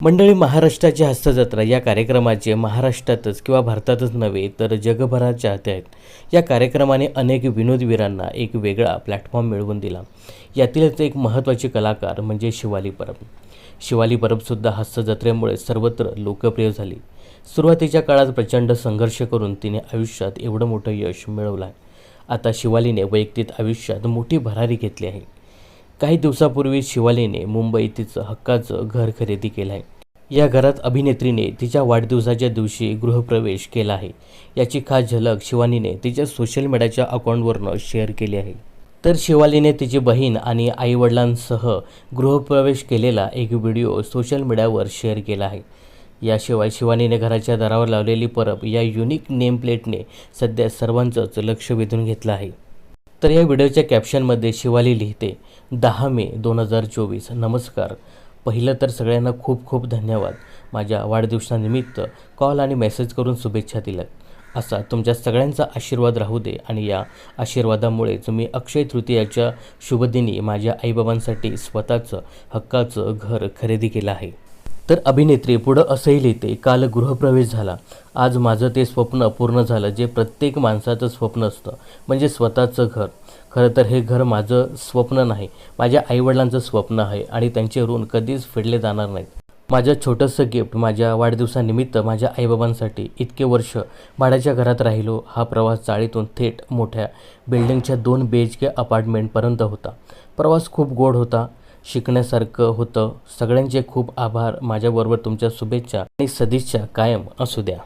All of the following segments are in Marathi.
मंडळी, महाराष्ट्राची हस्तजत्रा या कार्यक्रमाचे महाराष्ट्रातच किंवा भारतातच नव्हे तर जगभरात चाहते आहेत। या कार्यक्रमाने अनेक विनोदवीरांना एक वेगळा प्लॅटफॉर्म मिळवून दिला। यातीलच एक महत्त्वाचे कलाकार म्हणजे शिवाली परब। शिवाली परबसुद्धा हस्तजत्रेमुळे सर्वत्र लोकप्रिय झाली। सुरुवातीच्या काळात प्रचंड संघर्ष करून तिने आयुष्यात एवढं मोठं यश मिळवलं आहे। आता शिवालीने वैयक्तिक आयुष्यात मोठी भरारी घेतली आहे। काही दिवसापूर्वी शिवालीने मुंबईत तिचं हक्काचं घर खरेदी केलं आहे। या घरात अभिनेत्रीने तिच्या वाढदिवसाच्या दिवशी गृहप्रवेश केला आहे। याची खास झलक शिवानीने तिच्या सोशल मीडियाच्या अकाउंटवरून शेअर केली आहे। तर शिवालीने तिची बहीण आणि आईवडिलांसह गृहप्रवेश केलेला एक व्हिडिओ सोशल मीडियावर शेअर केला आहे। याशिवाय शिवानीने घराच्या दारावर लावलेली परब या युनिक नेम प्लेटने सध्या सर्वांचंच लक्ष वेधून घेतलं आहे। तर या व्हिडिओच्या कॅप्शनमध्ये शिवाली लिहिते, 10 मे 2024 नमस्कार। पहिलं तर सगळ्यांना खूप खूप धन्यवाद, माझ्या वाढदिवसानिमित्त कॉल आणि मेसेज करून शुभेच्छा दिल्यात। असा तुमच्या सगळ्यांचा आशीर्वाद राहू दे आणि या आशीर्वादामुळेच मी अक्षय तृतीयाच्या शुभदिनी माझ्या आईबाबांसाठी स्वतःचं हक्काचं घर खरेदी केलं आहे। तर अभिनेत्री पुढं असंही लिहिते, काल गृहप्रवेश झाला, आज माझं ते स्वप्न पूर्ण झालं जे प्रत्येक माणसाचं स्वप्न असतं, म्हणजे स्वतःचं घर। खरं तर हे घर माझं स्वप्न नाही, माझ्या आईवडिलांचं स्वप्न आहे आणि त्यांचे ऋण कधीच फेडले जाणार नाहीत। माझं छोटंसं गिफ्ट माझ्या वाढदिवसानिमित्त माझ्या आईबाबांसाठी। इतके वर्ष भाड्याच्या घरात राहिलो, हा प्रवास चाळीतून थेट मोठ्या बिल्डिंगच्या 2 BHK अपार्टमेंटपर्यंत होता। प्रवास खूप गोड होता, शिकण्यासारखं होतं। सगळ्यांचे खूप आभार, माझ्याबरोबर तुमच्या शुभेच्छा आणि सदिच्छा कायम असू द्या।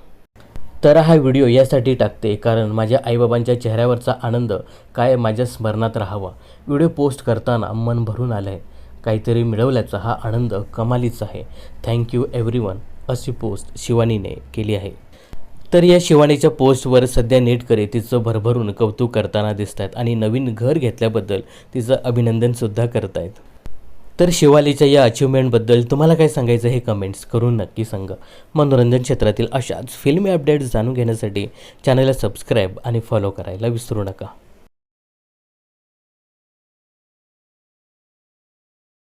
तर हा व्हिडिओ यासाठी टाकते कारण माझ्या आईबाबांच्या चेहऱ्यावरचा आनंद काय माझ्या स्मरणात राहावा। व्हिडिओ पोस्ट करताना मन भरून आलं आहे, काहीतरी मिळवल्याचा हा आनंद कमालीचा आहे। थँक्यू एव्हरीवन, अशी पोस्ट शिवानीने केली आहे। तर या शिवानीच्या पोस्टवर सध्या नेटकरी तिचं भरभरून कौतुक करताना दिसत आहेत आणि नवीन घर घेतल्याबद्दल तिचं अभिनंदनसुद्धा करत आहेत। तर शिवालीच्या या अचिव्हमेंटबद्दल तुम्हाला काय सांगायचं हे कमेंट्स करून नक्की सांगा। मनोरंजन क्षेत्रातील अशाच फिल्मी अपडेट्स जाणून घेण्यासाठी चॅनलला सबस्क्राईब आणि फॉलो करायला विसरू नका।